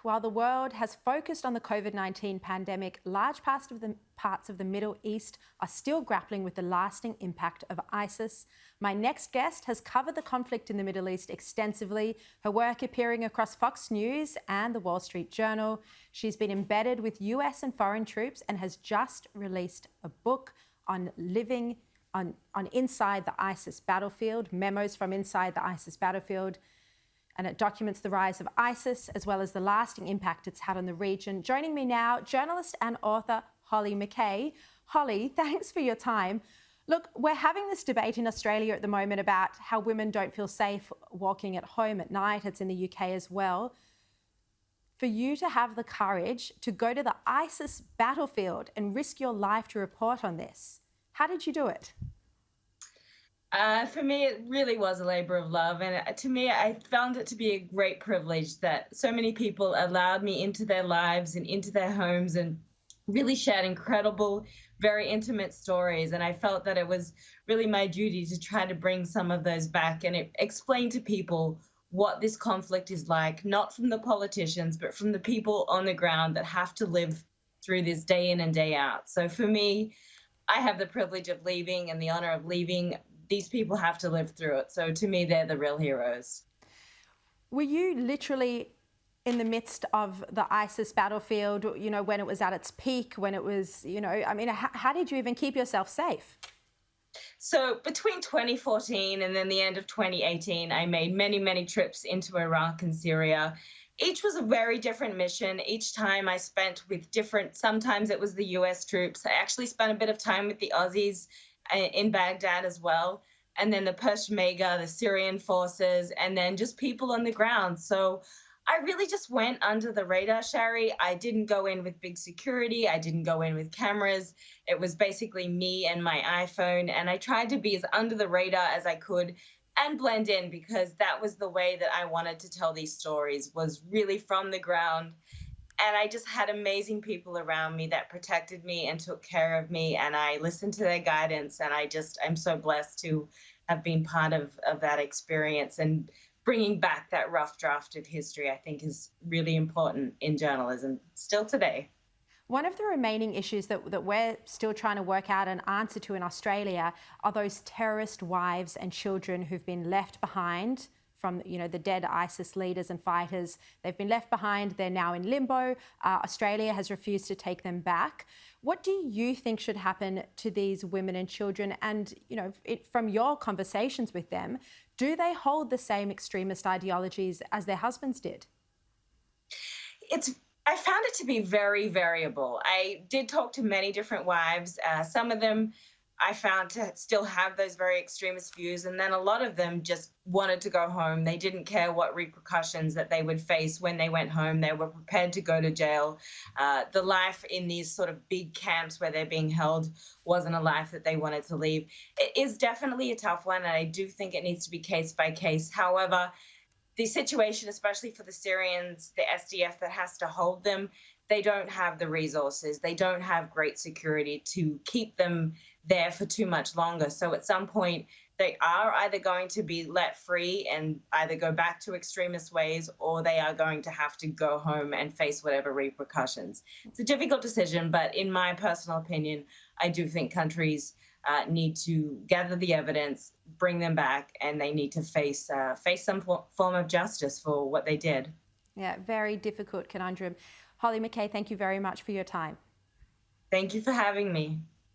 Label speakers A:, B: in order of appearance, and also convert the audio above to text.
A: while the world has focused on the COVID-19 pandemic, large parts of the Middle East are still grappling with the lasting impact of ISIS. My next guest has covered the conflict in the Middle East extensively, her work appearing across Fox News and the Wall Street Journal. She's been embedded with US and foreign troops and has just released a book on living on inside the ISIS battlefield, Memos from Inside the ISIS Battlefield. And it documents the rise of ISIS as well as the lasting impact it's had on the region. Joining me now, journalist and author Hollie McKay. Hollie, thanks for your time. Look, we're having this debate in Australia at the moment about how women don't feel safe walking at home at night. It's in the UK as well. For you to have the courage to go to the ISIS battlefield and risk your life to report on this, how did you do it?
B: For me, it really was a labor of love. And to me, I found it to be a great privilege that so many people allowed me into their lives and into their homes and really shared incredible, very intimate stories. And I felt that it was really my duty to try to bring some of those back and explain to people what this conflict is like, not from the politicians, but from the people on the ground that have to live through this day in and day out. So for me, I have the privilege of leaving and the honor of leaving. These people have to live through it. So to me, they're the real heroes.
A: Were you literally in the midst of the ISIS battlefield, you know, when it was at its peak, when it was, you know, I mean, how did you even keep yourself safe?
B: So between 2014 and then the end of 2018, I made many, many trips into Iraq and Syria. Each was a very different mission. Each time I spent with different, sometimes it was the US troops. I actually spent a bit of time with the Aussies in Baghdad as well, and then the Peshmerga, the Syrian forces, and then just people on the ground. So I really just went under the radar, Sharri. I didn't go in with big security. I didn't go in with cameras. It was basically me and my iPhone, and I tried to be as under the radar as I could and blend in, because that was the way that I wanted to tell these stories, was really from the ground. And I just had amazing people around me that protected me and took care of me. And I listened to their guidance. And I'm so blessed to have been part of that experience. And bringing back that rough draft of history, I think, is really important in journalism still today.
A: One of the remaining issues that we're still trying to work out an answer to in Australia are those terrorist wives and children who've been left behind from, you know, the dead ISIS leaders and fighters. They've been left behind. They're now in limbo. Australia has refused to take them back. What do you think should happen to these women and children? And, you know, from your conversations with them, do they hold the same extremist ideologies as their husbands did?
B: I found it to be very variable. I did talk to many different wives. Some of them I found to still have those very extremist views. And then a lot of them just wanted to go home. They didn't care what repercussions that they would face when they went home. They were prepared to go to jail. The life in these sort of big camps where they're being held wasn't a life that they wanted to leave. It is definitely a tough one, and I do think it needs to be case by case. However, the situation, especially for the Syrians, the SDF that has to hold them, they don't have the resources. They don't have great security to keep them there for too much longer. So at some point, they are either going to be let free and either go back to extremist ways, or they are going to have to go home and face whatever repercussions. It's a difficult decision, but in my personal opinion, I do think countries need to gather the evidence, bring them back, and they need to face some form of justice for what they did.
A: Yeah, very difficult conundrum. Hollie McKay, thank you very much for your time.
B: Thank you for having me.